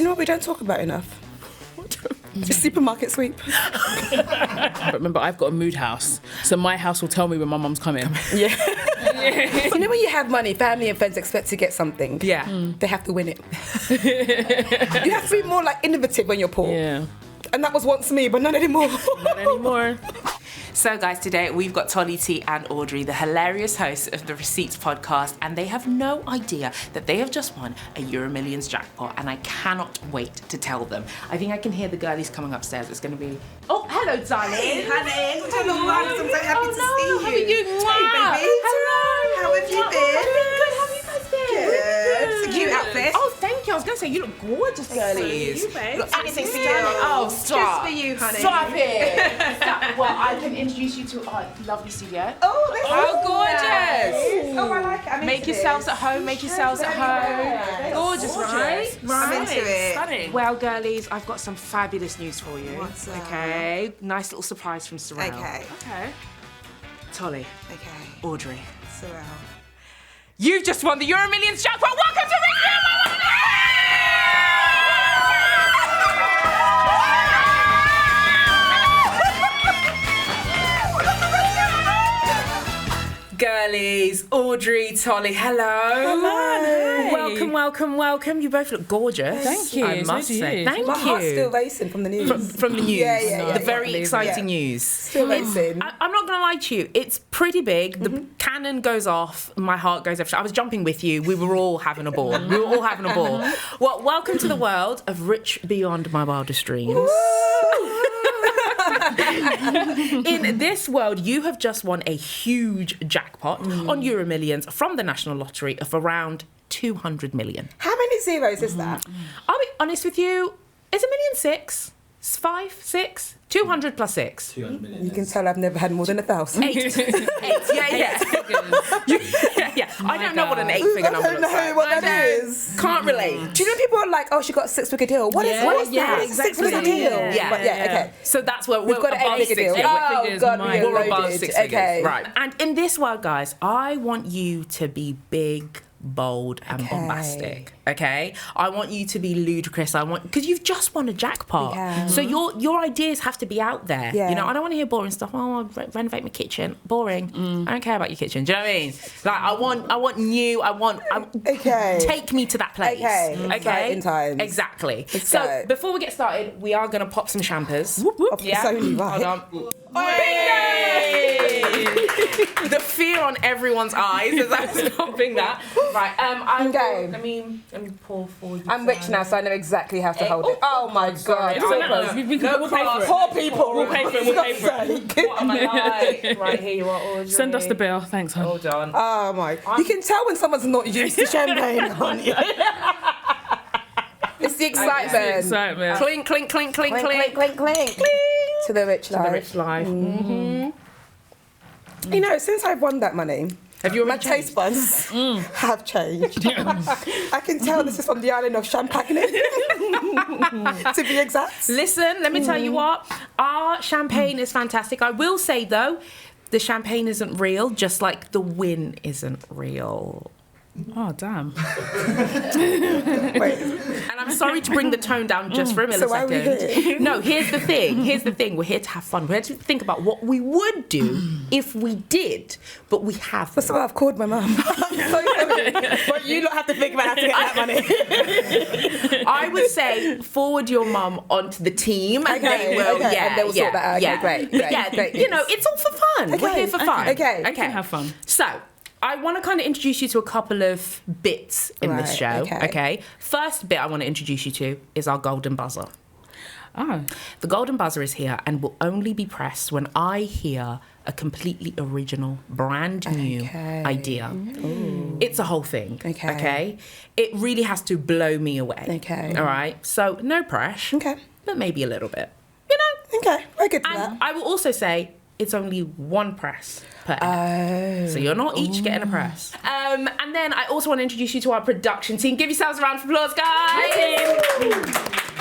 know what we don't talk about enough? The supermarket sweep. But remember, I've got a mood house, so my house will tell me when my mum's coming. Yeah. You know when you have money, family and friends expect to get something. Yeah. They have to win it. You have to be more like innovative when you're poor. Yeah. And that was once me, but not anymore. Not anymore. So guys, today we've got Tolly T and Audrey, the hilarious hosts of the Receipts podcast, and they have no idea that they have just won a EuroMillions jackpot, and I cannot wait to tell them. I think I can hear the girlies coming upstairs. It's going to be... Oh, hello, darling. Hey, honey. I'm so happy to see you. How are you? Hey, baby. Hello. How have you been? I've been good. How have you guys been? Good. It's a cute outfit. Oh, thank you. I was going to say, you look gorgeous, girlies. you, babe. Look, anything for you. Stunning. Oh, stop. Just for you, honey. Stop it. Well, I can introduce you to our lovely studio. Oh, this How is gorgeous. nice. Oh, I like it. I'm Make into yourselves this. at home. Make yourselves at home. Gorgeous, right? I'm into it. Stunning. Well, girlies, I've got some fabulous news for you. What's up? Okay. Nice little surprise from Sarel. Okay. Okay. Tolly. Okay. Audrey. Sarel. You've just won the EuroMillions jackpot. Welcome to the Girlies, Audrey, Tolly, hello. Hello. Welcome, welcome, welcome. You both look gorgeous. Thank you. I So must do say. you. Thank My heart's still you. racing from the news. From the news. Yeah, The very exciting Yeah. news. Still racing. I'm not going to lie to you. It's pretty big. The cannon goes off. My heart goes off. I was jumping with you. We were all having a ball. Well, welcome to the world of rich beyond my wildest dreams. In this world, you have just won a huge jackpot on EuroMillions from the National Lottery of around 200 million. How many zeros is that? I'll be honest with you. It's $1.6 million. It's 5, 6, 200 plus 6. 200 million. You can tell I've never had more than 1,000. 8. 8. Yeah. Yeah. I don't know what an 8-figure I number don't looks know like. what that is. Can't relate. Do you know people are like, oh, she got a 6-figure deal? What is that? exactly. 6-figure deal? Yeah. But okay. So that's where We've got an above 8-figure six deal. figures. Oh, God, We're above loaded. 6 figures. Okay. Right. And in this world, guys, I want you to be big, bold, and bombastic. Okay? I want you to be ludicrous. Because you've just won a jackpot. Yeah. So your ideas have to be out there. Yeah. You know, I don't want to hear boring stuff. Oh, I'll renovate my kitchen. Boring. I don't care about your kitchen. Do you know what I mean? Like, I want new. Okay. Take me to that place. Okay. Exciting times. Exactly. Let's So go. before we get started, we are going to pop some champers. Of the Sony, right? Hold on. The fear on everyone's eyes as I was popping that. Right. I'm game. Let me pour for you. I'm rich now, so I know exactly how to hold it. Oh my God. Sorry. So close. We'll pay for it. Poor people. We'll pay for it. We'll pay for it. What am I like? Right, here you are, Audrey. Send us the bill. Thanks, hon. Hold on. Oh my. You can tell when someone's not used to champagne, can't you? It's the excitement. Excitement. Clink, clink, clink, clink, Clink, clink. clink, clink, clink. To the rich life. The rich life. You know, since I've won that money, Have you my already taste buds have changed. I can tell this is from the island of Champagne, to be exact. Listen, let me tell you what. Our champagne is fantastic. I will say, though, the champagne isn't real, just like the win isn't real. Oh, damn. Wait, And I'm sorry to bring the tone down just for a millisecond. So why are we here? No, here's the thing. We're here to have fun. We're here to think about what we would do if we did, but we haven't. that's why I've called my mum. I'm so sorry. But you don't have to think about how to get that money. I would say forward your mum onto the team and they will, okay, yeah, and they will sort that out. Okay, great, Yeah, great. you know, it's all for fun. We're Okay, here for fun. okay. We can have fun. So, I want to kind of introduce you to a couple of bits in this show, Right, okay? First bit I want to introduce you to is our golden buzzer. Oh. The golden buzzer is here and will only be pressed when I hear a completely original, brand new idea. It's a whole thing, okay? It really has to blow me away. Okay. All right? So, no pressure, Okay. but maybe a little bit. You know? Okay, we're good for And that. I will also say it's only one press per act. So you're not each getting a press. And then I also want to introduce you to our production team. Give yourselves a round of applause, guys.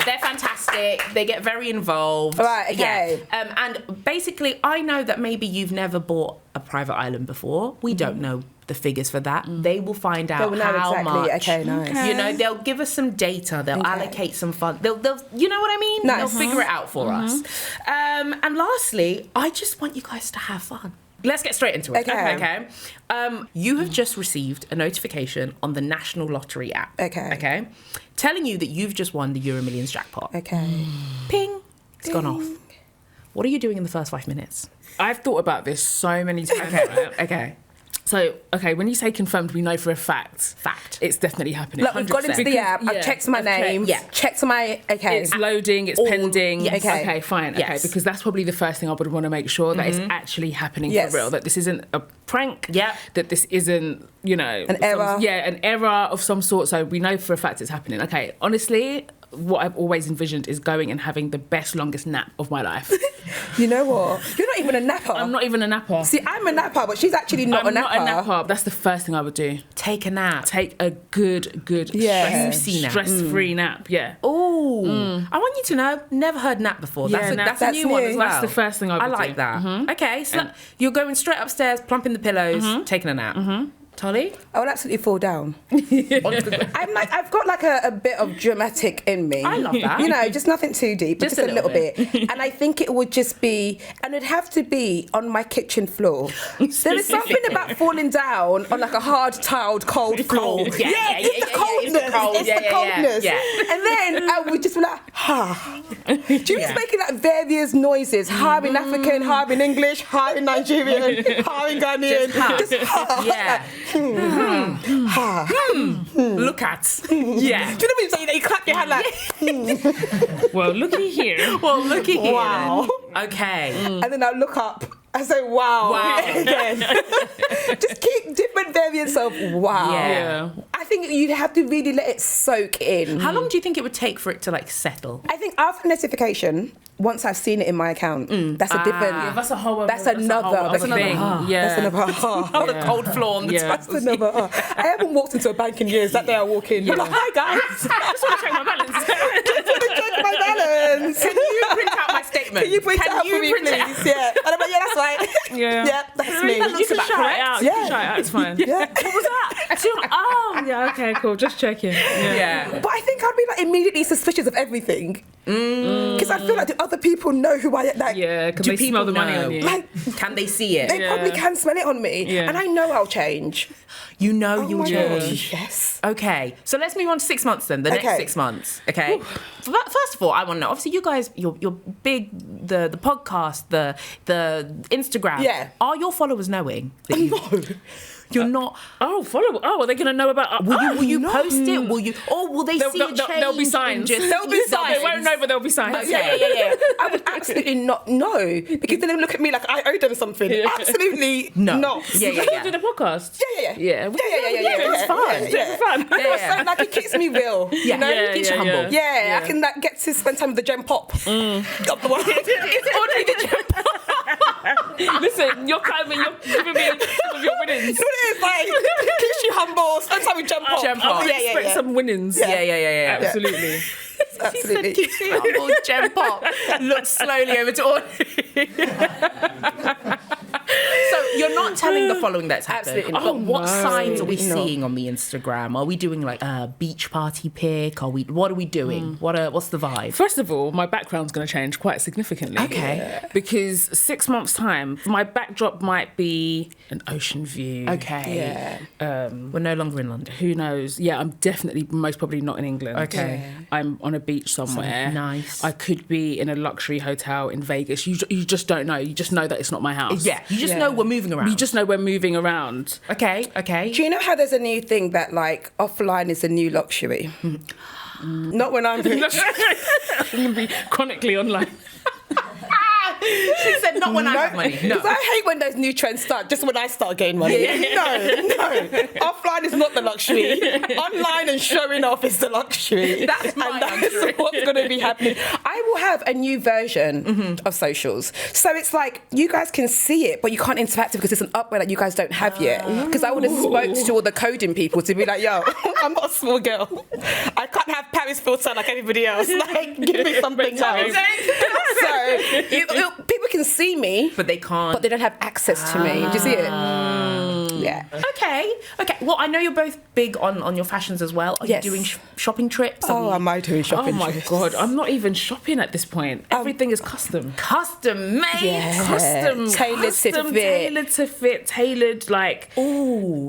They're fantastic. They get very involved. Right, okay. Yeah. And basically, I know that maybe you've never bought a private island before. We don't know the figures for that. They will find out will know how exactly. much. Okay, nice. You know, they'll give us some data. They'll allocate some funds. They'll, you know what I mean? Nice. They'll figure it out for us. And lastly, I just want you guys to have fun. Let's get straight into it. Okay. You have just received a notification on the National Lottery app. Okay. Telling you that you've just won the EuroMillions jackpot. Okay. Ping. It's gone off. What are you doing in the first 5 minutes? I've thought about this so many times. Okay. So, when you say confirmed, we know for a fact. It's definitely happening. Look, we've gone into the app. I've checked my name. Checked my. Okay. It's loading. It's pending. Yes. Okay, fine. Okay, Yes. because that's probably the first thing I would want to make sure that it's actually happening Yes. for real. That this isn't a prank. Yeah. That this isn't, an error. An error of some sort. So we know for a fact it's happening. Okay, honestly, what I've always envisioned is going and having the best, longest nap of my life. You know what? You're not even a napper. I'm not even a napper. See, I'm a napper, but she's actually not I'm a napper. not a napper. That's the first thing I would do. Take a nap. Take a good Juicy nap. stress-free nap. Yeah. Oh, I want you to know, never heard nap before. Yeah, That's a new one as new. well. That's the first thing I would like do. that. Okay, so you're going straight upstairs, plumping the pillows, taking a nap. Tolly? I would absolutely fall down. I've got like a bit of dramatic in me. I love that. You know, just nothing too deep, but Just just a a little little bit. And I think it would just be, and it'd have to be on my kitchen floor. There is something about falling down on like a hard tiled, cold floor. cold. Yeah, it's the coldness. It's the coldness. Yeah. And then I would just be like, ha. Do you just making like various noises? Ha in African, ha in English, ha in Nigerian, ha in Ghanaian. Just ha. Yeah. Look at. Yeah. Do you know when you say that you clap your hand like, Well, looky here. Well, look at here. wow. Okay. And then I'll look up and say, wow. Wow. Again. Just keep different variants of wow. Yeah. I think you'd have to really let it soak in. How long do you think it would take for it to like settle? I think after notification, once I've seen it in my account, that's a different. That's a whole. That's another thing. That's another. Oh, the cold floor on the Yeah. That's another. I haven't walked into a bank in years. That day I walk in. I'm like, hi guys. Just want to check my balance. Check my balance. Can you print out my statement? Can you print it out for me, print it please? Yeah. And I'm like, yeah, that's right. Yeah. That's me. You can shout it out. You Yeah. can shout it out. It's fine. Yeah. What was that? Oh, yeah. Okay, cool. Just checking. Yeah. But I think I'd be like immediately suspicious of everything. Because I feel like do other people know who I am? Like, Yeah, because Do they smell the people money know? on you. like Can they see it? they probably can smell it on me. Yeah. And I know I'll change. You know you Oh will my change. God, yes. Okay, so let's move on to 6 months then. The next Okay. 6 months. Okay. First of all, I want to know. Obviously, you guys, you're big. The podcast, the Instagram. Yeah. Are your followers knowing that you? No. You're not. Oh, follow. Oh, are they going to know about? Will you post it? Will you? Or will they see a change? There'll be in signs. just- There'll be signs. They won't know, but there'll be signs. Okay. Yeah. I would absolutely not know. Because then they look at me like I owe them something. Yeah. Absolutely No. not. Yeah. Do the podcast. Yeah. Yeah. It's fun. It's fun. I know, so, like, it keeps me real. Yeah. You know? Yeah, Keeps you yeah, humble. Yeah, I can like, get to spend time with the gem pop. Up the one. Listen, you're giving me some of your winnings. You know what it is? Like, keeps you humble. Spend time with gem pop. Gem pop. I expect some winnings. Yeah. Absolutely. Absolutely. Humble gem pop. Look slowly over to Audrey. So you're not telling the following that's happened. Absolutely not. But what No. signs are we Absolutely not. seeing on the Instagram? Are we doing like a beach party pic? What are we doing? What's the vibe? First of all, my background's going to change quite significantly. Okay. Yeah. Because 6 months' time, my backdrop might be an ocean view. Okay. Yeah. We're no longer in London. Who knows? Yeah, I'm definitely most probably not in England. Okay. Yeah. I'm on a beach somewhere. Nice. I could be in a luxury hotel in Vegas. You just don't know. You just know that it's not my house. Yeah. You just Yeah. know we're moving around. You just know we're moving around. Okay. Do you know how there's a new thing that like offline is a new luxury? Not when I'm rich. I'm going to be chronically online. She said not when I have money. No. Because I hate when those new trends start, just when I start getting money. No. Offline is not the luxury. Online and showing off is the luxury. That's mine, I'm That's sure. what's going to be happening. I will have a new version of socials. So it's like, you guys can see it, but you can't interact with it because it's an upgrade that you guys don't have yet. Because I would have spoke to all the coding people to be like, yo, I'm not a small girl. I can't have Paris filter like everybody else. Like, give me something else. So people can see me, But they can't. but they don't have access to me. Do you see it? Yeah. Okay. Well, I know you're both big on your fashions as well. Are Yes. you doing shopping trips? Oh, am I doing shopping? Oh my God, I'm not even shopping at this point. Everything is custom. Custom made. Yeah. Custom, Tailored to custom, fit. tailored, like,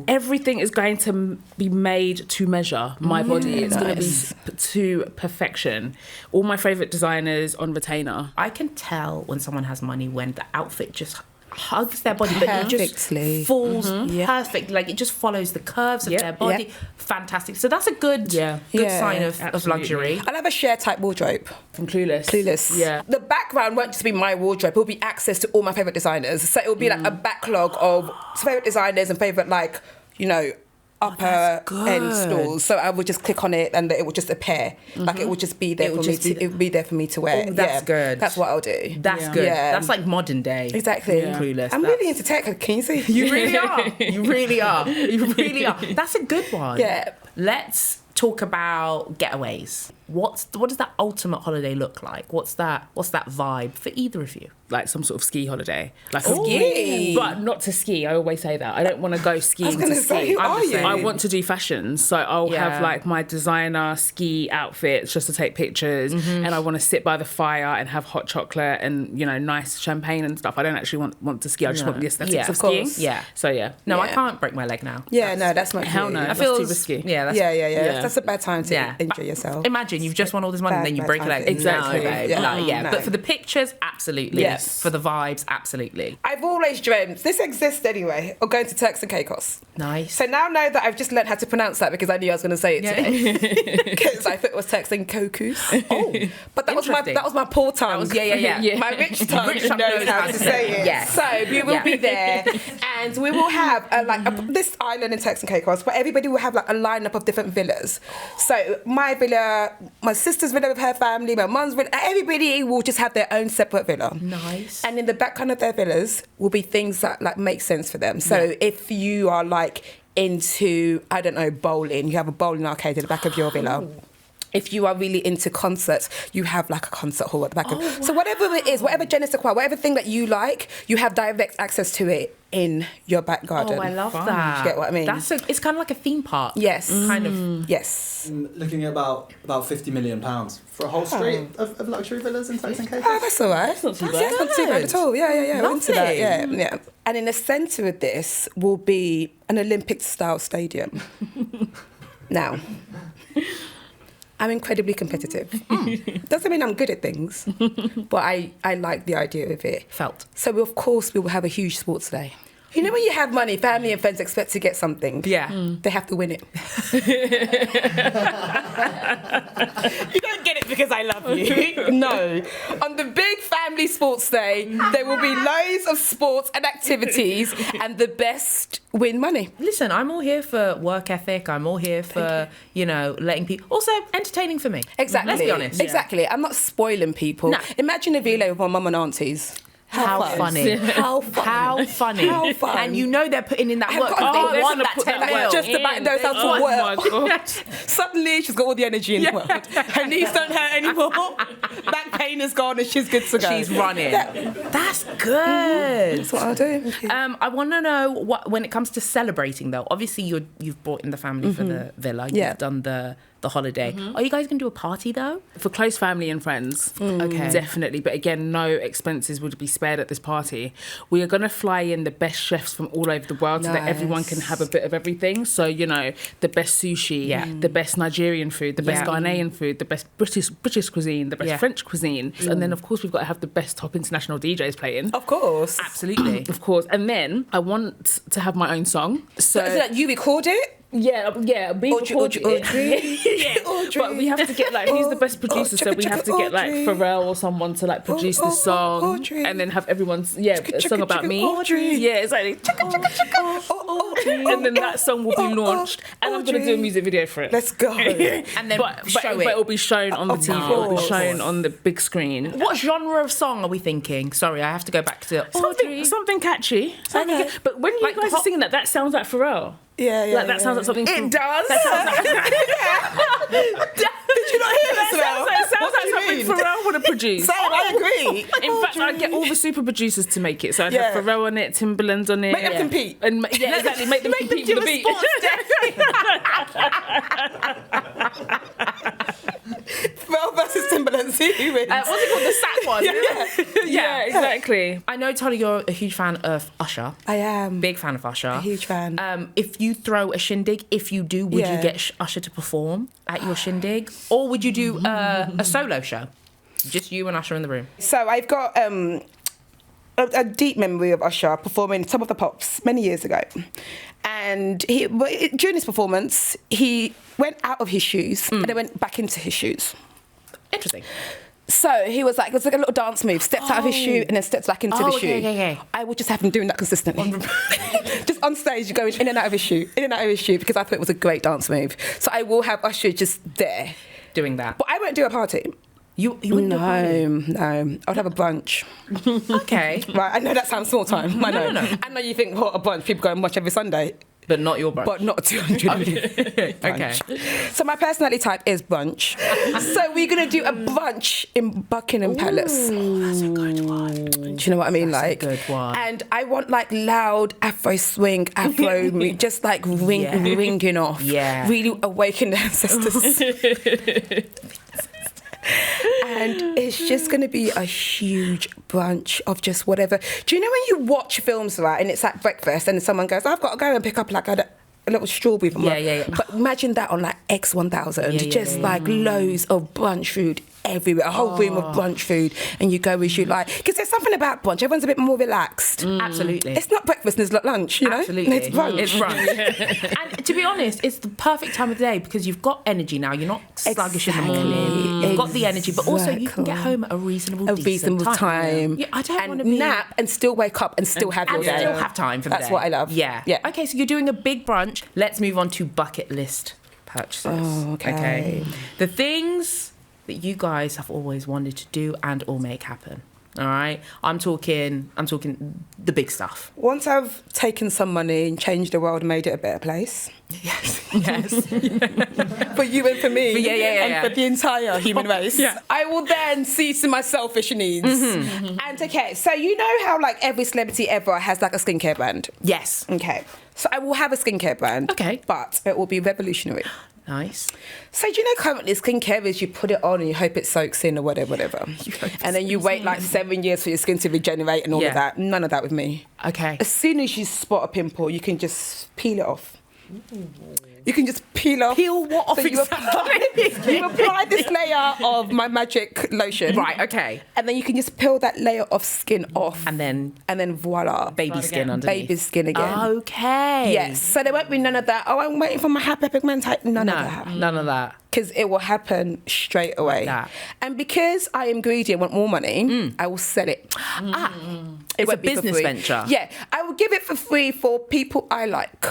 everything is going to be made to measure my body. It's going to be to perfection. All my favourite designers on retainer. I can tell when someone has money when the outfit just hugs their body, but it Perfectly. just falls perfect. Like, it just follows the curves of their body. Yep. Fantastic. So that's a good sign of absolutely. luxury. I'll have a share type wardrobe. From Clueless. Yeah. The background won't just be my wardrobe. It will be access to all my favourite designers. So it will be like a backlog of favourite designers and favourite, like, you know, upper end stores. So I would just click on it and it will just appear. Like, it will just be there for me to. It will be there for me to wear. Oh, that's good. That's what I'll do. That's good. Yeah. That's like modern day. Exactly. Clueless. I'm really into tech. Can you see? You really are. You really are. You really are. That's a good one. Yeah. Let's talk about getaways. What does that ultimate holiday look like? What's that vibe for either of you? Like some sort of ski holiday. Like Ski? But not to ski. I always say that. I don't want to go skiing gonna to say, ski. who are you? I want to do fashion. So I'll have like my designer ski outfits just to take pictures. And I want to sit by the fire and have hot chocolate and, you know, nice champagne and stuff. I don't actually want to ski. I just want the aesthetics of skiing. course. Yeah. So yeah. No, I can't break my leg now. Yeah, no, that's not Hell cute. no. I That's feel too risky. Yeah, that's Yeah. That's a bad time to enjoy yourself. Imagine you've just won all this money and then you break your leg. Bad Exactly. No, babe. Yeah. No. No. But for the pictures, absolutely. Yes. For the vibes, absolutely. I've always dreamt, this exists anyway, of going to Turks and Caicos. Nice. So now know that I've just learned how to pronounce that because I knew I was going to say it today. Because I thought it was Turks and Cocos. Oh, but that was my poor tongue. Yeah. My rich tongue Rich tongue knows how to say it. Yes. So we will be there, and we will have this island in Turks and Caicos, but everybody will have like a lineup of different villas. So my villa, my sister's villa with her family, my mum's villa, everybody will just have their own separate villa. Nice. And in the background of their villas will be things that like make sense for them. So if you are like into, I don't know, bowling, you have a bowling arcade at the back of your villa. If you are really into concerts, you have like a concert hall at the back of. So whatever it is, whatever je ne sais quoi, whatever thing that you like, you have direct access to it in your back garden. Oh, I love that. You get what I mean? It's kind of like a theme park. Yes. Kind of. Yes. Looking at about £50 million for a whole street of luxury villas in Turks and Caicos. Oh, that's all right. That's not too bad. That's not too bad at all. Yeah. We're into that. Lovely. Yeah. And in the centre of this will be an Olympic-style stadium. Now, I'm incredibly competitive. Doesn't mean I'm good at things, but I like the idea of it. Felt. So, of course, we will have a huge sports day. You know when you have money, family and friends expect to get something. Yeah. They have to win it. You don't get it because I love you. No. On the big family sports day, there will be loads of sports and activities, and the best win money. Listen, I'm all here for work ethic. I'm all here for, letting people... Also, entertaining for me. Exactly. Let's be honest. Exactly. I'm not spoiling people. No. Imagine a villa with my mum and aunties. How funny. How fun. How funny. How fun. And you know they're putting in that I've work got- because they they're want gonna that put 10 that mil. work Just about knows how to Oh work. my God. Suddenly, she's got all the energy in the world. Her knees don't hurt anymore. Back pain is gone and she's good to go. She's running. That's good. That's what I'll do. I want to know what when it comes to celebrating though. Obviously, you've brought in the family for the villa. Yeah. You've done the holiday. Are you guys going to do a party though? For close family and friends, Okay. definitely. But again, no expenses would be spared at this party. We are going to fly in the best chefs from all over the world so that Nice. everyone can have a bit of everything. So, the best sushi, the best Nigerian food, the best Yeah. Ghanaian food, the best British cuisine, the best Yeah. French cuisine. And then, of course, we've got to have the best top international DJs playing. Of course. Absolutely. Of course. And then I want to have my own song. So that you record it? Yeah, we Audrey, record Audrey. it. Audrey. But we have to get who's the best producer? So we have to get Audrey. Pharrell or someone to produce the song, Audrey. and then have everyone's a song about me. Audrey. Yeah, it's like Audrey. and then that song will be launched, and I'm gonna do a Audrey. music video for it. Let's go. And then show But it'll be shown on the Of TV. It'll be course. shown on the big screen. what genre of song are we thinking? Sorry, I have to go back to Audrey. Something catchy. Okay. But when you Like guys are singing that sounds like Pharrell. Yeah. That sounds like something. It does. That sounds like, Did you not hear that this? sounds like something Pharrell would have produce. Same, I agree. In fact, I get all the super producers to make it. So I'd Yeah. have Pharrell on it, Timberland on it. Make them compete. And exactly. Make them compete for the beat. Pharrell versus Timberland, see who wins. What's it called? The sack one. Yeah, exactly. I know, Tolly, you're a huge fan of Usher. I am. Big fan of Usher. A huge fan. If you throw a shindig, if you do, would you get Usher to perform at your shindig? Or would you do a solo show? Just you and Usher in the room. So I've got a deep memory of Usher performing Top of the Pops many years ago. And during his performance, he went out of his shoes and then went back into his shoes. Interesting. So he was like, it was like a little dance move, stepped out of his shoe and then stepped back into the shoe. Okay. I would just have him doing that consistently. Just on stage, going in and out of his shoe, because I thought it was a great dance move. So I will have Usher just there. Doing that. But I won't do a party. You wouldn't do a party? No. I would have a brunch. Okay. Right, I know that sounds small time. I know. No. I know you think, what, a brunch? People go and watch every Sunday. But not your brunch. But not 200. Okay. So my personality type is brunch. So we're going to do a brunch in Buckingham Palace. That's a good one. Do you know what I mean? That's a Like, good one. And I want like loud Afro swing, Afro, just like ringing off. Yeah. Really awaken the ancestors. And it's just going to be a huge brunch of just whatever. Do you know when you watch films, right, and it's at breakfast and someone goes, I've got to go and pick up like a little strawberry from Yeah. But imagine that on like X1000, like loads of brunch food everywhere, a whole room of brunch food, and you go as you like. Because there's something about brunch, everyone's a bit more relaxed. Absolutely. It's not breakfast, it's not lunch, you know? Absolutely. It's brunch. It's brunch. And to be honest, it's the perfect time of the day because you've got energy now. You're not sluggish in the morning. You've got the energy, but also you can get home at a reasonable time. Yeah, I don't want to And be... nap and still wake up and still have your and day. still have time for the That's day. what I love. Yeah. Okay, so you're doing a big brunch. Let's move on to bucket list purchases. Oh, okay. The things that you guys have always wanted to do and or make happen. All right? I'm talking the big stuff. Once I've taken some money and changed the world and made it a better place. Yes. For you and for me. Yeah. And for the entire human race. Yeah. I will then see to my selfish needs. And okay, so you know how like every celebrity ever has like a skincare brand? Yes. Okay. So I will have a skincare brand. Okay. But it will be revolutionary. Nice. So do you know currently skincare is you put it on and you hope it soaks in or whatever. And then you wait like 7 years for your skin to regenerate and all of that. None of that with me. Okay. As soon as you spot a pimple, you can just peel it off. You can just peel off. Peel what off So you apply this layer of my magic lotion. Right, okay. And then you can just peel that layer of skin off. And then voila. baby skin underneath. Baby skin again. Okay. Yes. So there won't be none of that. Oh, I'm waiting for my hyperpigmentate. None of that. None of that. Because it will happen straight away. that. And because I am greedy and want more money, I will sell it. It It's a won't be for business free. venture. Yeah, I will give it for free for people I like.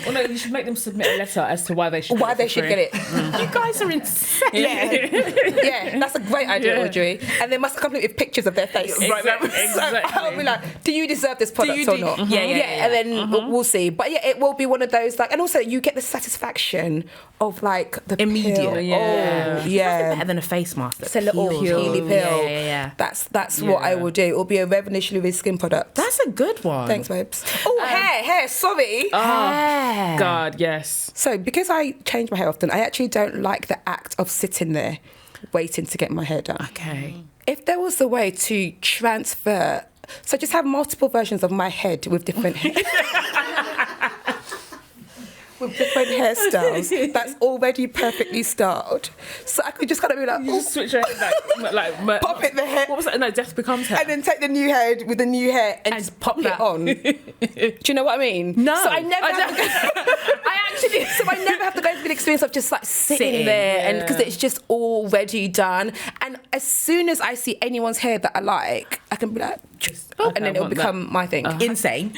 Well, no, you should make them submit a letter as to why they should Why get they it for should free. get it. You guys are insane. Yeah, that's a great idea, Yeah. Audrey. And they must accompany with pictures of their face. Exactly. So I'll be like, do you deserve this product or not? Yeah. And then we'll see. But yeah, it will be one of those like, and also you get the satisfaction of like the Immediate. peel. Yeah. Oh, yeah. Nothing better than a face mask. It's a little peels. peely pill. Yeah. That's what I will do. It will be a revolutionary skin product. That's a good one. Thanks, babes. Oh, hair. Sorry. Hair. God, yes. So because I change my hair often, I actually don't like the act of sitting there waiting to get my hair done. Okay. If there was a way to transfer, so just have multiple versions of my head with different with different hairstyles that's already perfectly styled. So I could just kind of be like, You just switch your head like pop it the hair. What was that? No, Death Becomes Hair. And then take the new head with the new hair and just pop it on. Do you know what I mean? No. So I never have to go, so I never have to go through the experience of just like sitting there and because it's just already done. And as soon as I see anyone's hair that I like, I can be like, and then it'll become my thing. Insane.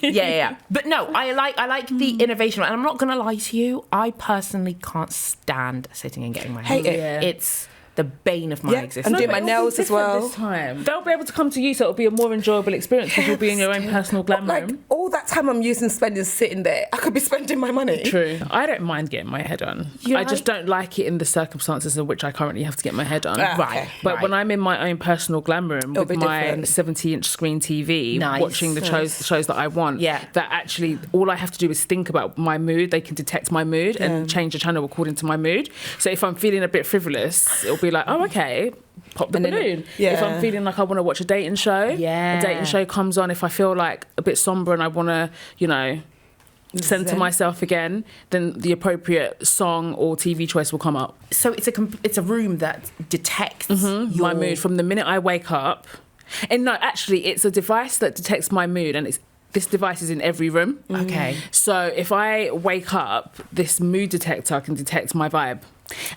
Yeah. But no, I like the innovation. And I'm not going to lie to you, I personally can't stand sitting and getting my hair. Hate it. Yeah. It's the bane of my existence. I'm doing my It'll be nails as different well. This time. They'll be able to come to you, so it'll be a more enjoyable experience because you'll be in your own personal glam Like, room. all that time I'm spending sitting there, I could be spending my money. True. I don't mind getting my hair done. I just don't like it in the circumstances in which I currently have to get my hair done. Okay. But when I'm in my own personal glam room with be my different. 70-inch screen TV, Nice. watching the shows that I want, Yeah. that actually all I have to do is think about my mood. They can detect my mood and change the channel according to my mood. So if I'm feeling a bit frivolous, it'll be like, oh, okay, pop the balloon. If I'm feeling like I want to watch a dating show, a dating show comes on. If I feel like a bit somber and I want to, center myself again, then the appropriate song or TV choice will come up. So it's a room that detects My mood from the minute I wake up. And no, actually, it's a device that detects my mood, and this device is in every room. Okay. So if I wake up, this mood detector can detect my vibe.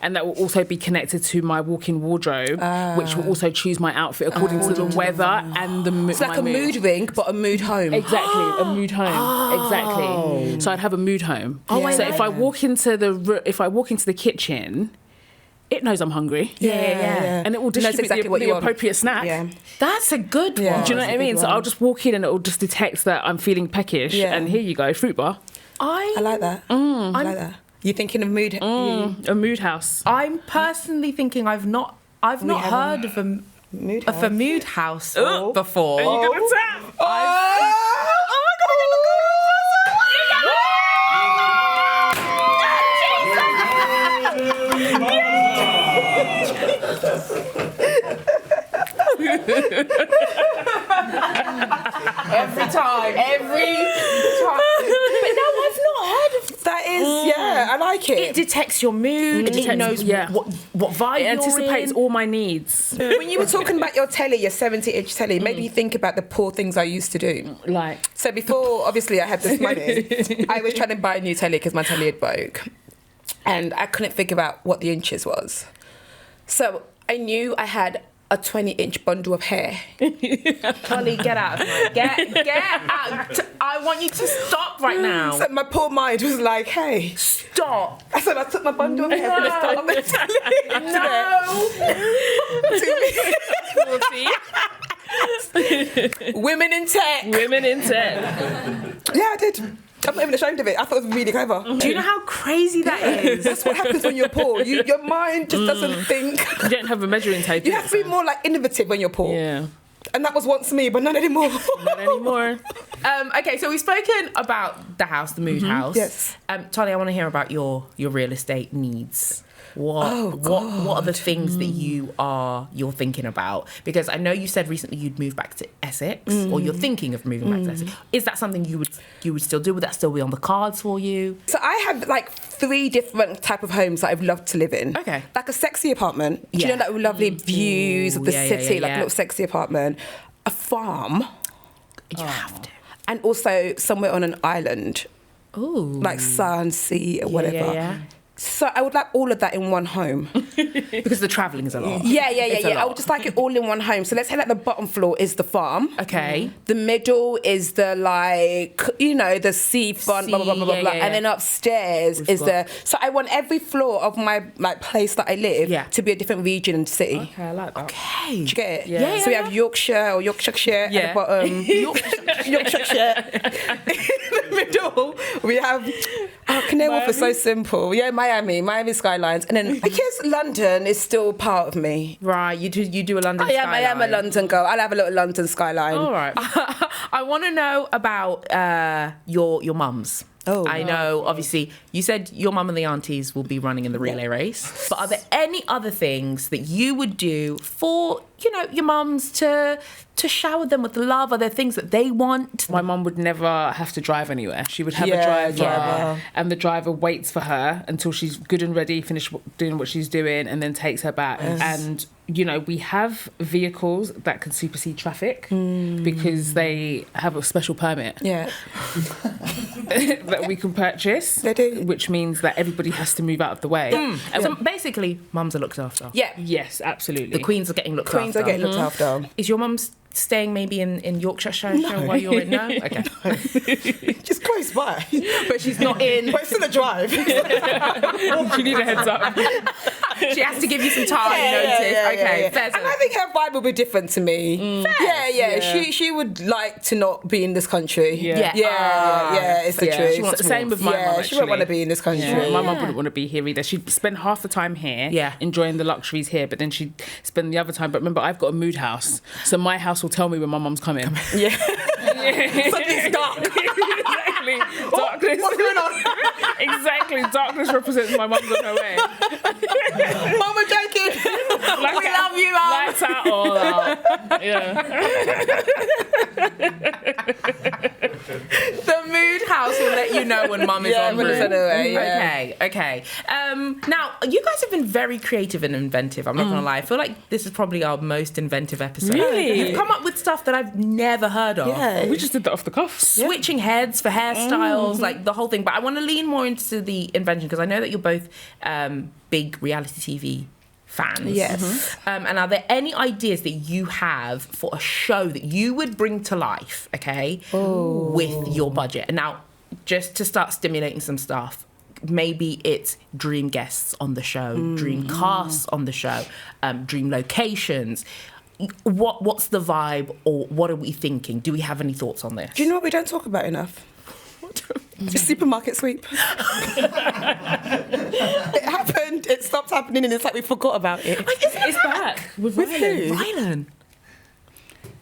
And that will also be connected to my walk-in wardrobe, which will also choose my outfit according to the weather and the mood. It's like a mood ring, but a mood home. Exactly, a mood home. Exactly. So I'd have a mood home. So if I walk into the kitchen, it knows I'm hungry. Yeah. And it will distribute exactly what the you want. appropriate snack. Yeah. That's a good one. Do you know what I mean? So I'll just walk in and it will just detect that I'm feeling peckish. Yeah. And here you go, fruit bar. I like that. I like that. You thinking of mood? A mood house. I'm personally thinking I've not heard of a Mood of a mood house before. Are you gonna tap? Every time. But no, I've not heard of That is, I like it. it. Detects your mood. It detects- knows yeah. what vibe It you're anticipates in. all my needs. When you were talking about your telly, your 70-inch telly, made me think about the poor things I used to do. Like, So before, obviously, I had this money, I was trying to buy a new telly because my telly had broke. And I couldn't figure out what the inches was. So I knew I had a 20-inch bundle of hair. Tolly, get out of here. Get out. I want you to stop right now. So my poor mind was like, hey, Stop. so I took my bundle of hair and I started on the telly. No. Women in tech. women in tech. Yeah, I did. I'm not even ashamed of it. I thought it was really clever. Do you know how crazy that is? That's what happens when you're poor. Your mind just doesn't think. You don't have a measuring tape. You have to be more like innovative when you're poor. Yeah. And that was once me, but not anymore. Not anymore. Okay, so we've spoken about the house, the mood house. Yes. Tolly, I want to hear about your real estate needs. What are the things that you're thinking about? Because I know you said recently you'd moved back to Essex, or you're thinking of moving back to Essex. Is that something you would still do? Would that still be on the cards for you? So I have like 3 different type of homes that I've loved to live in. Okay. Like a sexy apartment. Do you Yeah. know, like lovely views of the yeah, city, like yeah. a little sexy apartment. A farm. You have to. And also somewhere on an island. Ooh. Like sun, sea, or whatever. Yeah. So I would like all of that in one home. Because the travelling is a lot. Yeah. It's a I lot. would just like it all in one home. So let's say like the bottom floor is the farm. Okay. The middle is the the seafront, blah blah blah blah blah, Yeah, blah. yeah, And then upstairs is got- so I want every floor of my place that I live Yeah. to be a different region and city. Okay, I like that. Okay. Do you get it? Yeah. So we have Yorkshire or Yorkshire Yeah. at the bottom. Yorkshire. In the middle, we have Canary Wharf is so simple. Yeah, Miami Skylines, and then because London is still part of me. Right, you do a London I am a London girl. I'll have a little London skyline. All right. I want to know about your mums. Oh. I know, obviously, you said your mum and the aunties will be running in the relay race. But are there any other things that you would do for, your mums to shower them with love? Are there things that they want? My mum would never have to drive anywhere. She would have Yeah, a driver, yeah. and the driver waits for her until she's good and ready, finished doing what she's doing, and then takes her back. And, we have vehicles that can supersede traffic because they have a special permit Yeah. that we can purchase. They do. Which means that everybody has to move out of the way. And so basically, mums are looked after. Yeah. Yes, absolutely. The queens are getting looked Queens after. are getting looked after. Is your mum staying maybe in Yorkshire while you're in? No? Okay. Just close by. But she's not in. But it's still a drive. You need a heads up. She has to give you some time notice. Okay, fair And I think her vibe will be different to me. Yeah. She would like to not be in this country. Yeah. It's the truth. She wants same with my mum, actually. She won't want to be in this country. Yeah. My mum wouldn't want to be here either. She'd spend half the time here, enjoying the luxuries here, but then she'd spend the other time. But remember, I've got a mood house, so my house will tell me when my mum's coming. Yeah. Something's dark. Exactly. Darkness. What's going on? Exactly. Darkness represents my mum's on her way. Mama joking. We love you, Mum. Lights out, all out. Yeah. The mood house will let you know when Mum is en when it's route. on her way, Okay. Now, you guys have been very creative and inventive. I'm not going to lie. I feel like this is probably our most inventive episode. Really? You've come up with stuff that I've never heard of. Yeah. We just did that off the cuff. Switching heads for hairstyles, like the whole thing. But I want to lean more into the invention because I know that you're both big reality TV fans. Yes. And are there any ideas that you have for a show that you would bring to life, with your budget? And now, just to start stimulating some stuff, maybe it's dream guests on the show, dream casts on the show, dream locations. What's the vibe, or what are we thinking? Do we have any thoughts on this? Do you know what we don't talk about enough? The supermarket sweep. It happened, it stopped happening, and it's like we forgot about it. It's back. With With Rylan. who? Rylan.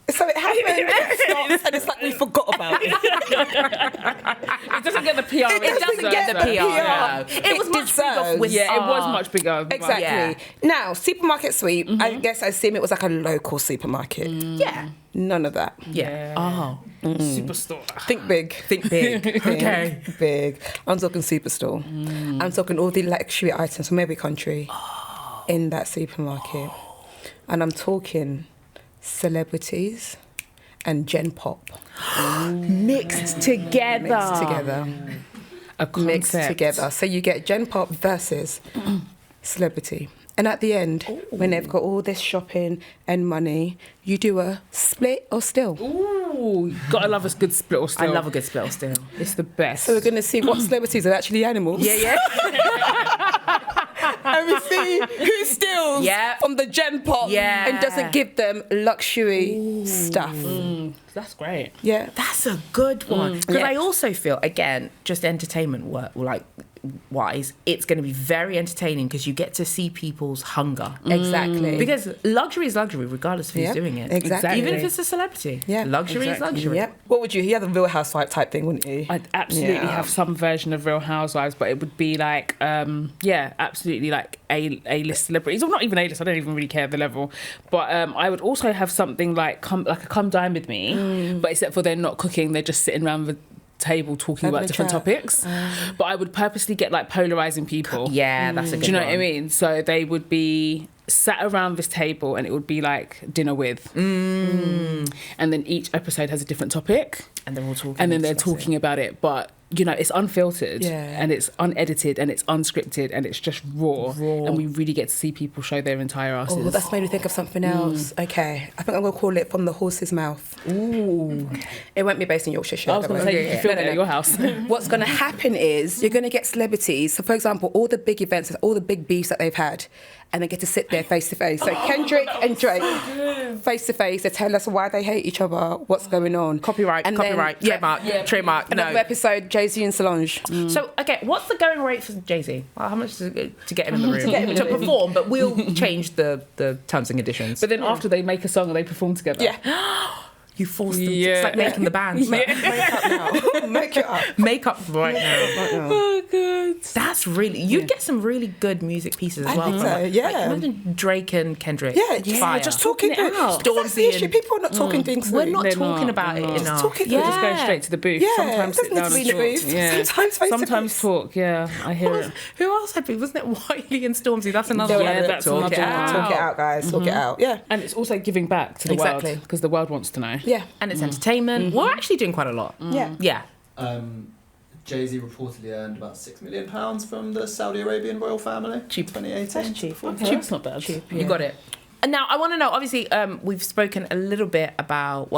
So it happened, it stopped, and it's like we forgot about it. It doesn't get the PR. It doesn't get the PR. Yeah. It was much bigger deserves. with Yeah, it was much bigger. Exactly. Yeah. Now, supermarket sweep, I guess I assume it was like a local supermarket. Yeah. None of that. Yeah. Oh. Superstore. Think big. Think big. Okay. Think big. I'm talking superstore. I'm talking all the luxury items from every country in that supermarket. And I'm talking celebrities and gen pop. Mixed together. Mixed together. A Mixed concept. together. So you get gen pop versus celebrity. And at the end, when they've got all this shopping and money, you do a split or still. Ooh, gotta love a good split or still. I love a good spell still. It's the best. So we're going to see what celebrities are actually animals. Yeah. And we see who steals from the gen pop and doesn't give them luxury stuff. That's great. Yeah. That's a good one. Because Yeah. I also feel, again, just entertainment wise, it's going to be very entertaining because you get to see people's hunger. Exactly. Because luxury is luxury, regardless of who's Yep, doing it. exactly. Even if it's a celebrity. Yeah. Luxury is luxury. Yep. What would you? He had a Real Housewife type thing, wouldn't he? I'd absolutely Yeah. have some version of Real Housewives, but it would be like, absolutely like A-list celebrities, or not even A-list. I don't even really care the level. But I would also have something like a Come Dine With Me, but except for they're not cooking, they're just sitting around the table talking Having about a different chat. topics. But I would purposely get like polarizing people. Yeah, that's a good one. Do you know what I mean? So they would be sat around this table and it would be like dinner with. And then each episode has a different topic. And they're all talking. And then they're talking about it. But, you know, it's unfiltered and it's unedited and it's unscripted and it's just raw. And we really get to see people show their entire asses. Oh, that's made me think of something else. Okay. I think I'm going to call it From the Horse's Mouth. Ooh. It won't be based in Yorkshire. I was going to say, you can film it at your house. What's going to happen is you're going to get celebrities. So, for example, all the big events, all the big beefs that they've had, and they get to sit there face to face. So Kendrick and Drake, face to face, they tell us why they hate each other, what's going on. Copyright, trademark. Another episode, Jay-Z and Solange. So, okay, what's the going rate for Jay-Z? Well, how much is it to get him in the room? to perform, but we'll change the terms and conditions. But then after they make a song and they perform together. Yeah. You force them to, it's like making the band. It's like, Make up now. Make it up. make up right now. Oh, God. That's really, you'd get some really good music pieces as I well. think from so, like- yeah. Like, imagine Drake and Kendrick. Yeah, Fire. just talking through. out. That's the issue. People are not talking things through. We're not They're talking not, about they're it not. enough. talking They just go straight to the booth. Yeah, Sometimes it sit doesn't down need to and be in the talk. booth. Yeah. Sometimes face to Sometimes face. talk, yeah. I hear it. Who else had been? Wasn't it Wiley and Stormzy? That's another one. Yeah, that's Talk another it one. out. Talk it out, guys. Talk it out. Yeah. And it's also giving back to the Exactly. world because the world wants to know. Yeah. And it's entertainment. We're actually doing quite a lot. Yeah. Yeah. Jay-Z reportedly earned about £6 million from the Saudi Arabian royal family in 2018. That's cheap. Okay, that's not bad. You got it. And now I want to know, obviously, we've spoken a little bit about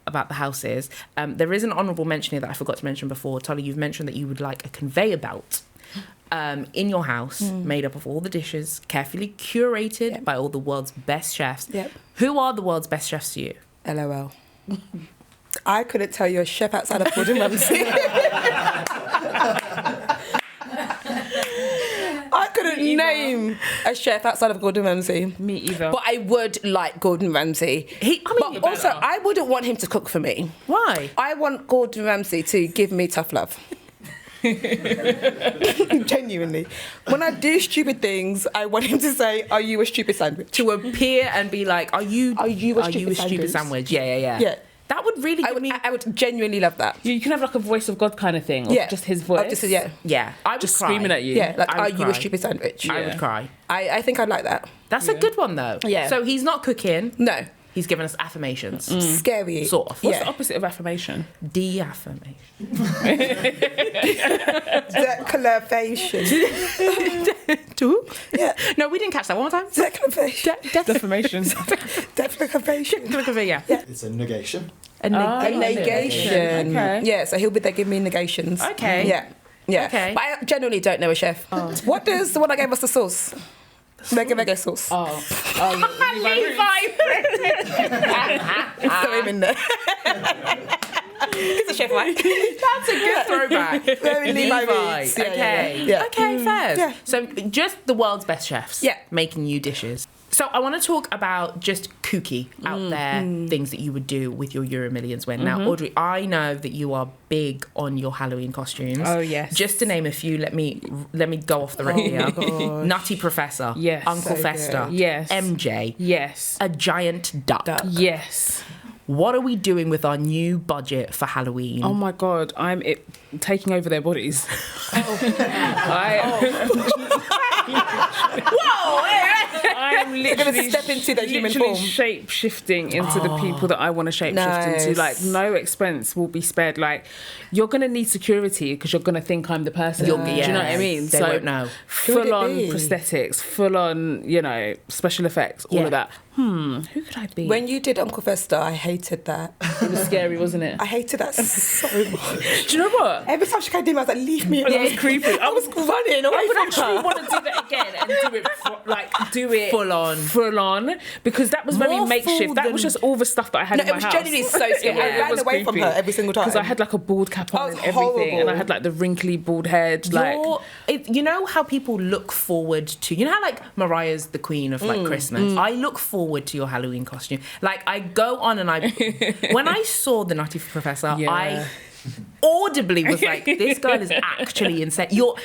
the houses. There is an honourable mention here that I forgot to mention before. Tolly, you've mentioned that you would like a conveyor belt. in your house, made up of all the dishes, carefully curated by all the world's best chefs. Yep. Who are the world's best chefs to you? LOL. I couldn't tell you a chef outside of Gordon Ramsay. I couldn't name a chef outside of Gordon Ramsay. Me either. But I would like Gordon Ramsay. But also, I wouldn't want him to cook for me. Why? I want Gordon Ramsay to give me tough love. Genuinely. When I do stupid things, I want him to say, "Are you a stupid sandwich?" To appear and be like, are you a stupid sandwich? Yeah. Yeah. That would really give me... I would genuinely love that. You can have like a voice of God kind of thing, or just his voice. Yeah. I would Just cry. screaming at you. Yeah, like, I are would you cry. a stupid sandwich? I would cry. I think I'd like that. That's a good one, though. Yeah. So he's not cooking. No. He's giving us affirmations. Scary. Sort of. What's the opposite of affirmation? De-affirmation. Declaration. Yeah. No, we didn't catch that. One more time. Declaration. Defamation. Declaration. Yeah. It's a negation. A negation. Okay. Yeah, so he'll be there giving me negations. Okay. Yeah. Okay. But I genuinely don't know a chef. What does the one that gave us the sauce? Mega sauce. Levi. Throw him in there. He's a chef, right? That's a good throwback. Very Levi. Levi. Roots. Yeah, Okay. yeah. Okay, fair. Yeah. So just the world's best chefs. Yeah. Making you dishes. So I want to talk about just Kooky out there, things that you would do with your EuroMillions win. Now, Audrey, I know that you are big on your Halloween costumes. Oh, yes. Just to name a few, let me go off the radio. gosh. Nutty Professor. Yes. Uncle So Fester. good. Yes. MJ. Yes. A giant duck. Yes. What are we doing with our new budget for Halloween? Oh my God, I'm taking over their bodies. I am literally step into their human literally form. shape shifting into the people that I want to shape shift into. Nice. Like, no expense will be spared. Like, you're gonna need security because you're gonna think I'm the person. Do you know what I mean? They won't know. Who would it Full on be? prosthetics, full on, special effects, all of that. Who could I be? When you did Uncle Fester, I hated that. It was scary, wasn't it? I hated that so much. Do you know what? Every time she came to me, I was like, leave me alone. It was creepy. I was running away I would from actually her. want to do that again and do it Full on. because that was very More makeshift. full That was than- just all the stuff that I had No, in it my was house. genuinely so scary. I ran away from her every single time. because I had like a bald cap on was and everything, horrible. and I had like the wrinkly bald head. You know how people look forward to, you know how like Mariah's the queen of like Christmas? I look forward to your Halloween costume. Like I go on and when I saw the Nutty Professor, Yeah. I audibly was like, this girl is actually insane. No,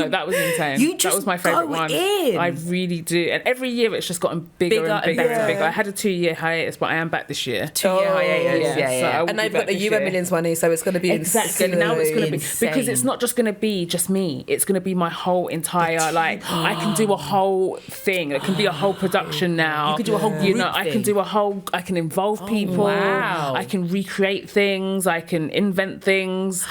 that was insane. You That just was my favourite go one. in. I really do. And every year it's just gotten bigger and bigger and bigger. I had a 2-year hiatus, but I am back this year. 2-year hiatus. Yeah. So I will And be I've back got the this year. EuroMillions money, so it's going to be Exactly. insane. Now it's going to be Insane. because it's not just going to be just me. It's going to be my whole entire I can do a whole thing. It can be a whole production now. You could do a whole You know, group I can thing. do a whole. I can involve people. wow. I can recreate things. I can invent things.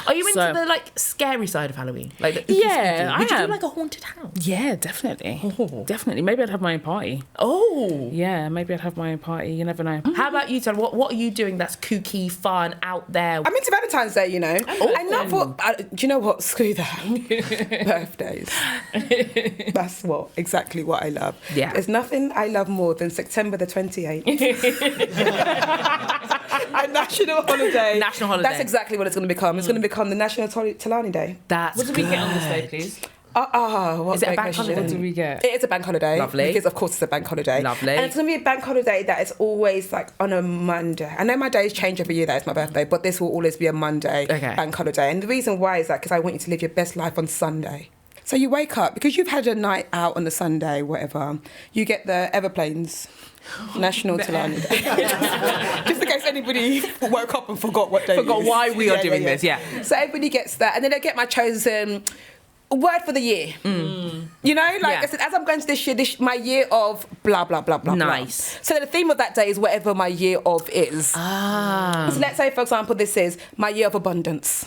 Are you into So- the like scary side of Halloween? Like Yeah, would you I do am. like a haunted house? Yeah, definitely. Oh. Definitely. Maybe I'd have my own party. Oh. Yeah, maybe I'd have my own party. You never know. How about you, Tolly? What are you doing that's kooky, fun, out there? I'm into Valentine's Day, And not for, do you know what? Screw that. Birthdays. That's exactly what I love. Yeah. There's nothing I love more than September the 28th. A national holiday. National holiday. That's exactly what it's going to become. It's going to become the National Talani Day. That's What did we get on this day, please? What Is it a great bank question. holiday? What did we get? It is a bank holiday. Lovely. Because, of course, it's a bank holiday. Lovely. And it's going to be a bank holiday that is always, like, on a Monday. I know my days change every year, that is my birthday, but this will always be a Monday bank holiday. And the reason why is that because I want you to live your best life on Sunday. So you wake up, because you've had a night out on the Sunday, whatever, you get the Everplanes National Talani Day. Just in case anybody woke up and forgot what day Forgot it is. why we are doing this, yeah. So everybody gets that. And then they get my chosen word for the year. I said, as I'm going to this year, my year of blah, blah, blah, blah, Nice. blah. So the theme of that day is whatever my year of is. So let's say, for example, this is my year of abundance.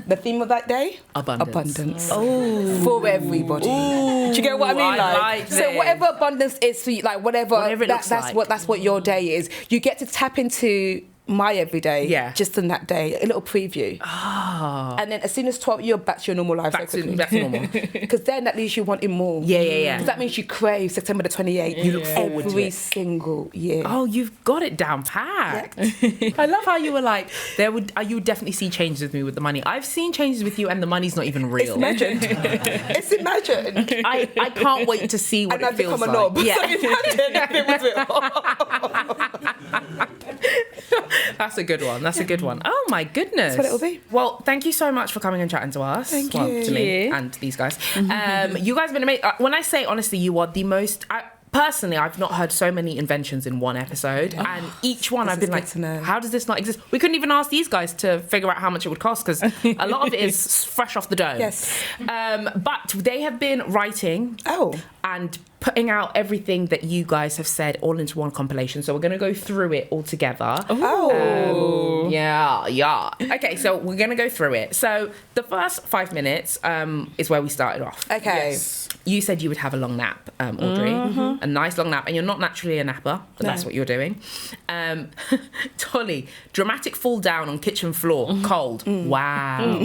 The theme of that day? Abundance. Oh. For everybody. Do you get what I mean? I like so this. whatever abundance is for you, like whatever it looks like. that's what your day is. You get to tap into my everyday, Yeah. just on that day, a little preview. Oh. And then as soon as 12, you're back to your normal life. Back to normal. Because then at least you're wanting more. Yeah. Because that means you crave September the 28th. You look forward to every it. single year. Oh, you've got it down packed. I love how you were like, you would definitely see changes with me with the money. I've seen changes with you and the money's not even real. It's imagined. It's imagined. I can't wait to see what And it I've feels become a like. knob. Yeah. So imagine if it was real. That's a good one. That's a good one. Oh my goodness. That's what it'll be. Well, thank you so much for coming and chatting to us. Thank well, you. to me and these guys. You guys have been amazing. When I say honestly, you are the most. Personally, I've not heard so many inventions in one episode, and each one I've been like, how does this not exist? We couldn't even ask these guys to figure out how much it would cost because a lot of it is fresh off the dome. Yes. But they have been writing and putting out everything that you guys have said all into one compilation. So we're going to go through it all together. Yeah. Okay, so we're going to go through it. So the first 5 minutes is where we started off. Okay. Yes. You said you would have a long nap, Audrey. A nice long nap. And you're not naturally a napper, but that's what you're doing. Tolly, dramatic fall down on kitchen floor, cold. Wow.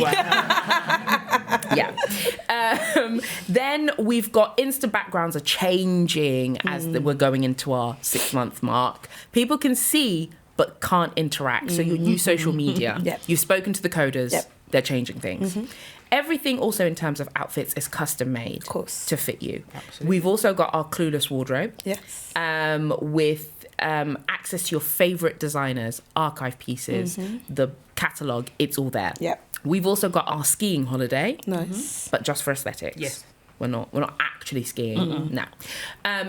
Yeah. Then we've got Insta backgrounds are changing as we're going into our 6-month mark. People can see but can't interact. So your new social media. You've spoken to the coders. They're changing things. Everything also in terms of outfits is custom made to fit you. Absolutely. We've also got our clueless wardrobe. Yes. With access to your favourite designers, archive pieces, the catalogue, it's all there. Yep. We've also got our skiing holiday. Nice. But just for aesthetics. Yes. We're not actually skiing now.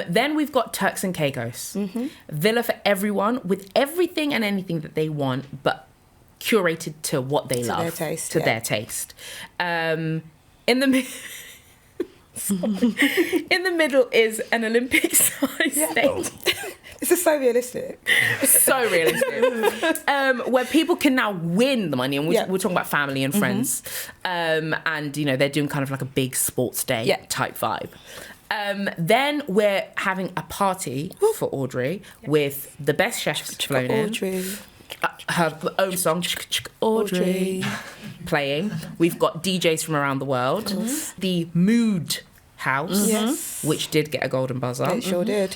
Then we've got Turks and Caicos. Villa for everyone with everything and anything that they want, but curated to what they love. To their taste. In the middle is an Olympic size stage. This is so realistic. So realistic. Where people can now win the money. And we're talking about family and friends. And, they're doing kind of like a big sports day type vibe. Then we're having a party for Audrey with the best chefs flown in. Audrey. Her own song, Audrey, playing. We've got DJs from around the world. The Mood House, which did get a golden buzzer. It sure did.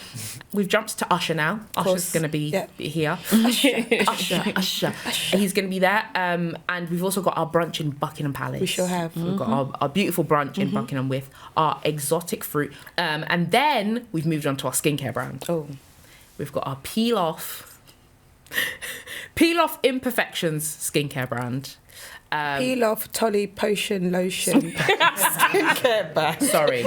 We've jumped to Usher now. Usher's going to be here. Usher. He's going to be there. And we've also got our brunch in Buckingham Palace. We sure have. We've got our beautiful brunch in Buckingham with our exotic fruit. And then we've moved on to our skincare brand. We've got our Peel Off Imperfections skincare brand. Peel off Tolly potion lotion skincare bag. Sorry.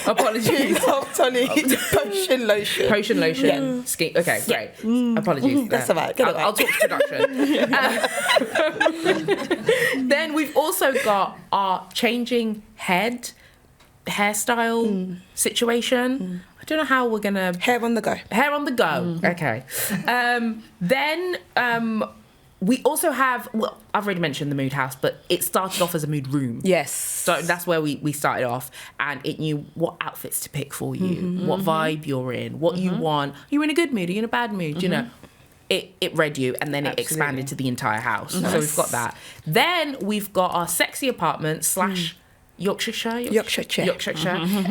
Apologies. Peel off Tolly potion lotion. Potion lotion. Skin. Okay, great. Apologies. That's all right. I'll talk to production. Then we've also got our changing hairstyle situation. I don't know how we're gonna Hair on the go. Okay. Then we also have, I've already mentioned the Mood House, but it started off as a mood room. Yes. So that's where we started off, and it knew what outfits to pick for you, what vibe you're in, what you want. Are you in a good mood? Are you in a bad mood? You know, it read you, and then it expanded to the entire house. So we've got that. Then we've got our sexy apartment / Yorkshire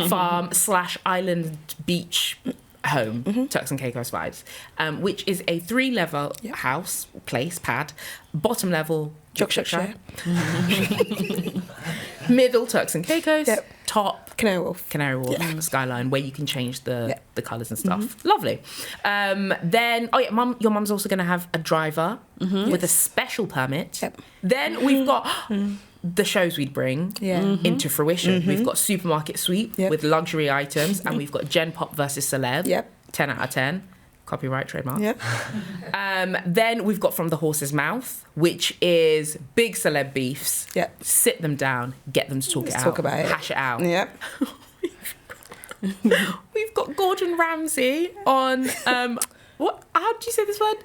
farm / island beach home, Turks and Caicos vibes, which is a 3-level house, pad, bottom level Yorkshire, middle Turks and Caicos, top Canary Wharf skyline, where you can change the colours and stuff. Lovely. Then your mum's also going to have a driver with a special permit. Then we've got the shows we'd bring into fruition. We've got Supermarket Sweep with luxury items, and we've got Gen Pop versus Celeb. 10 out of 10. Copyright, trademark. Then we've got From the Horse's Mouth, which is big celeb beefs. Sit them down, get them to talk about it. Hash it out. We've got Gordon Ramsay on what? How do you say this word?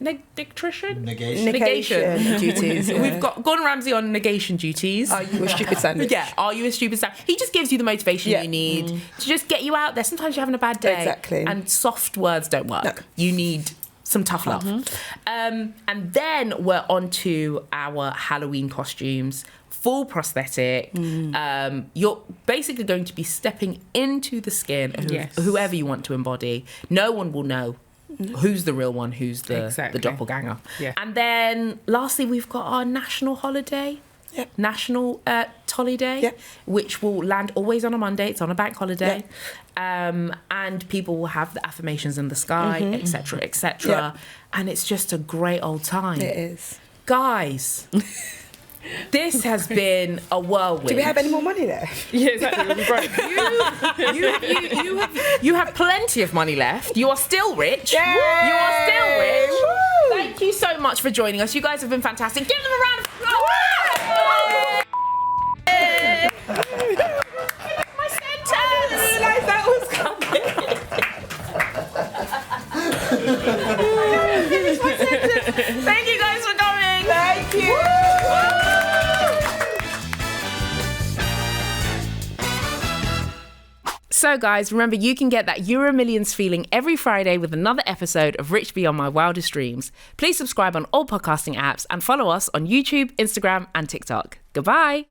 Negation duties. We've got Gordon Ramsay on negation duties. Are you a stupid sandwich? Are you a stupid sandwich? He just gives you the motivation you need to just get you out there. Sometimes you're having a bad day. Exactly. And soft words don't work. No. You need some tough love. And then we're on to our Halloween costumes. Full prosthetic. You're basically going to be stepping into the skin of whoever you want to embody. No one will know who's the real one, who's the doppelganger. Yeah. And then lastly, we've got our national holiday. National Tolly Day, which will land always on a Monday. It's on a bank holiday. And people will have the affirmations in the sky, etc., etc. And it's just a great old time. It is. Guys, this has been a whirlwind. Do we have any more money there? Yeah, exactly. We'll be broke. You have plenty of money left. You are still rich. Yay! You are still rich. Woo! Thank you so much for joining us. You guys have been fantastic. Give them a round of applause. My sentence. I realised that was coming. Thank you guys for coming. Thank you. So guys, remember you can get that EuroMillions feeling every Friday with another episode of Rich Beyond My Wildest Dreams. Please subscribe on all podcasting apps and follow us on YouTube, Instagram and TikTok. Goodbye.